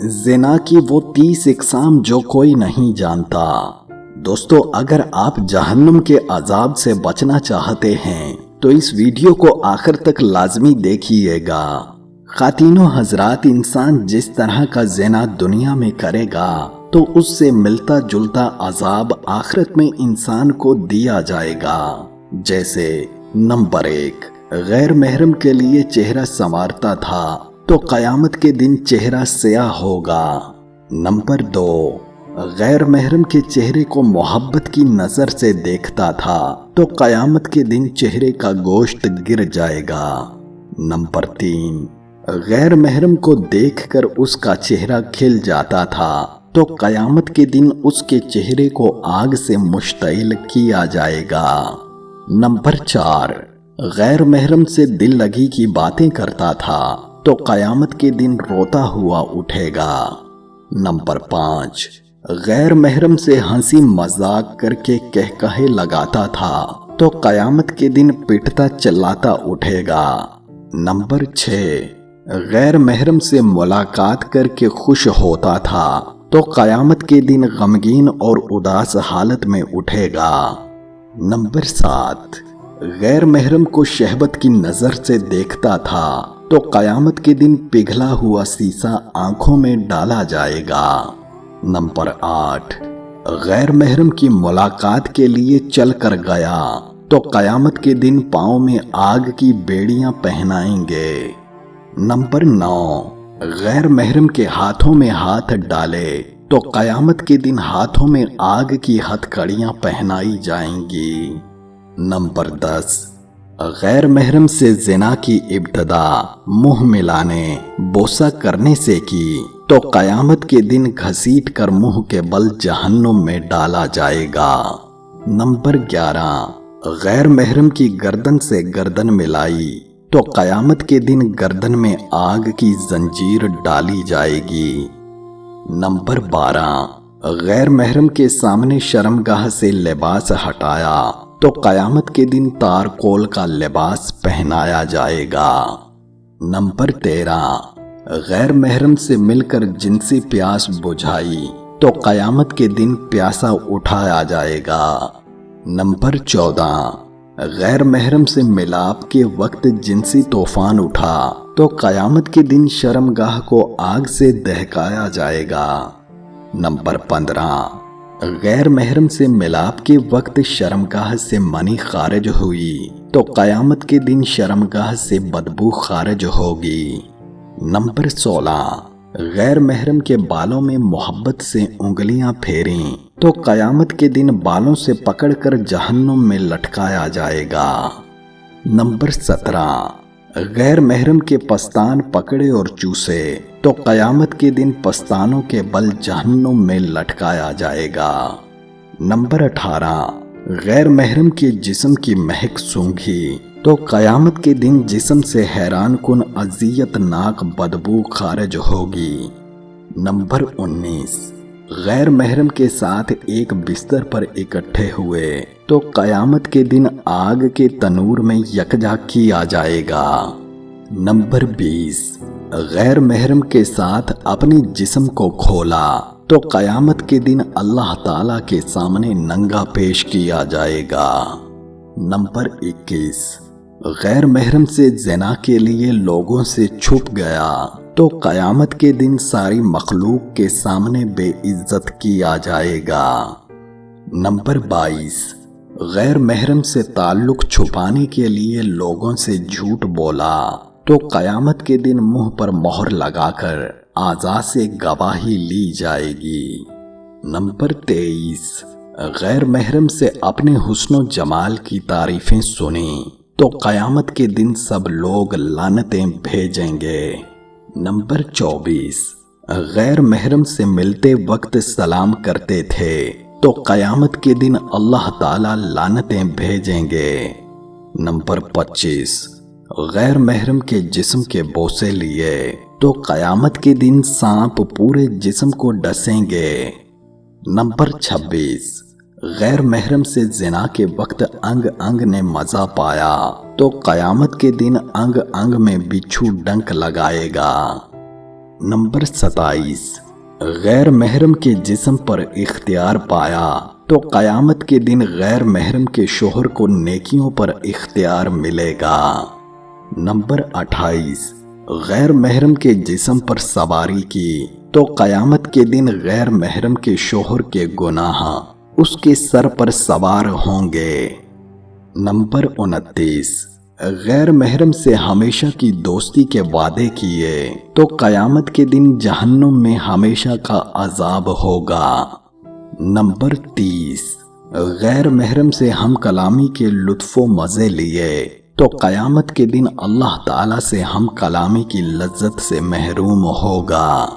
زنا کی وہ 30 اقسام جو کوئی نہیں جانتا۔ دوستو، اگر آپ جہنم کے عذاب سے بچنا چاہتے ہیں تو اس ویڈیو کو آخر تک لازمی دیکھیے گا۔ خواتین و حضرات، انسان جس طرح کا زنا دنیا میں کرے گا تو اس سے ملتا جلتا عذاب آخرت میں انسان کو دیا جائے گا۔ جیسے نمبر 1، غیر محرم کے لیے چہرہ سنوارتا تھا تو قیامت کے دن چہرہ سیاہ ہوگا۔ نمبر 2، غیر محرم کے چہرے کو محبت کی نظر سے دیکھتا تھا تو قیامت کے دن چہرے کا گوشت گر جائے گا۔ نمبر 3، غیر محرم کو دیکھ کر اس کا چہرہ کھل جاتا تھا تو قیامت کے دن اس کے چہرے کو آگ سے مشتعل کیا جائے گا۔ نمبر 4، غیر محرم سے دل لگی کی باتیں کرتا تھا تو قیامت کے دن روتا ہوا اٹھے گا۔ نمبر 5، غیر محرم سے ہنسی مذاق کر کے کہے لگاتا تھا تو قیامت کے دن پٹتا چلاتا اٹھے گا۔ نمبر 6، غیر محرم سے ملاقات کر کے خوش ہوتا تھا تو قیامت کے دن غمگین اور اداس حالت میں اٹھے گا۔ نمبر 7، غیر محرم کو شہوت کی نظر سے دیکھتا تھا تو قیامت کے دن پگھلا ہوا سیسا آنکھوں میں ڈالا جائے گا۔ نمبر 8، غیر محرم کی ملاقات کے لیے چل کر گیا تو قیامت کے دن پاؤں میں آگ کی بیڑیاں پہنائیں گے۔ نمبر 9، غیر محرم کے ہاتھوں میں ہاتھ ڈالے تو قیامت کے دن ہاتھوں میں آگ کی ہتھکڑیاں پہنائی جائیں گی۔ نمبر 10، غیر محرم سے زنا کی ابتدا منہ ملانے بوسہ کرنے سے کی تو قیامت کے دن گھسیٹ کر منہ کے بل جہنم میں ڈالا جائے گا۔ نمبر 11، غیر محرم کی گردن سے گردن ملائی تو قیامت کے دن گردن میں آگ کی زنجیر ڈالی جائے گی۔ نمبر 12، غیر محرم کے سامنے شرمگاہ سے لباس ہٹایا تو قیامت کے دن تارکول کا لباس پہنایا جائے گا۔ نمبر 13، غیر محرم سے مل کر جنسی پیاس بجھائی تو قیامت کے دن پیاسا اٹھایا جائے گا۔ نمبر 14، غیر محرم سے ملاپ کے وقت جنسی طوفان اٹھا تو قیامت کے دن شرمگاہ کو آگ سے دہکایا جائے گا۔ نمبر 15، غیر محرم سے ملاپ کے وقت شرمگاہ سے منی خارج ہوئی تو قیامت کے دن شرمگاہ سے بدبو خارج ہوگی۔ نمبر 16، غیر محرم کے بالوں میں محبت سے انگلیاں پھیریں تو قیامت کے دن بالوں سے پکڑ کر جہنم میں لٹکایا جائے گا۔ نمبر 17، غیر محرم کے پستان پکڑے اور چوسے تو قیامت کے دن پستانوں کے بل جہنم میں لٹکایا جائے گا۔ نمبر 18، غیر محرم کے جسم کی مہک سونگھی تو قیامت کے دن جسم سے حیران کن اذیت ناک بدبو خارج ہوگی۔ نمبر 19، غیر محرم کے ساتھ ایک بستر پر اکٹھے ہوئے تو قیامت کے دن آگ کے تنور میں یکجا کیا جائے گا۔ نمبر 20، غیر محرم کے ساتھ اپنے جسم کو کھولا تو قیامت کے دن اللہ تعالیٰ کے سامنے ننگا پیش کیا جائے گا۔ نمبر 21، غیر محرم سے زنا کے لیے لوگوں سے چھپ گیا تو قیامت کے دن ساری مخلوق کے سامنے بے عزت کیا جائے گا۔ نمبر 22، غیر محرم سے تعلق چھپانے کے لیے لوگوں سے جھوٹ بولا تو قیامت کے دن منہ پر مہر لگا کر اعضاء سے گواہی لی جائے گی۔ نمبر 23، غیر محرم سے اپنے حسن و جمال کی تعریفیں سنیں تو قیامت کے دن سب لوگ لعنتیں بھیجیں گے۔ نمبر 24، غیر محرم سے ملتے وقت سلام کرتے تھے تو قیامت کے دن اللہ تعالیٰ لعنتیں بھیجیں گے۔ نمبر 25، غیر محرم کے جسم کے بوسے لیے تو قیامت کے دن سانپ پورے جسم کو ڈسیں گے۔ نمبر 26، غیر محرم سے زنا کے وقت انگ انگ نے مزہ پایا تو قیامت کے دن انگ انگ میں بچھو ڈنک لگائے گا۔ نمبر 27، غیر محرم کے جسم پر اختیار پایا تو قیامت کے دن غیر محرم کے شوہر کو نیکیوں پر اختیار ملے گا۔ نمبر 28، غیر محرم کے جسم پر سواری کی تو قیامت کے دن غیر محرم کے شوہر کے گناہ اس کے سر پر سوار ہوں گے۔ نمبر 29، غیر محرم سے ہمیشہ کی دوستی کے وعدے کیے تو قیامت کے دن جہنم میں ہمیشہ کا عذاب ہوگا۔ نمبر 30، غیر محرم سے ہم کلامی کے لطف و مزے لیے تو قیامت کے دن اللہ تعالیٰ سے ہم کلامی کی لذت سے محروم ہوگا۔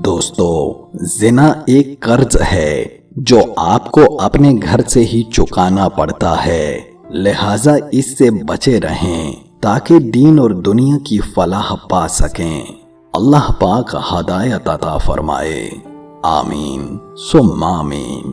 دوستو، زنا ایک قرض ہے جو آپ کو اپنے گھر سے ہی چکانا پڑتا ہے، لہٰذا اس سے بچے رہیں تاکہ دین اور دنیا کی فلاح پا سکیں۔ اللہ پاک ہدایت عطا فرمائے، آمین ثم آمین۔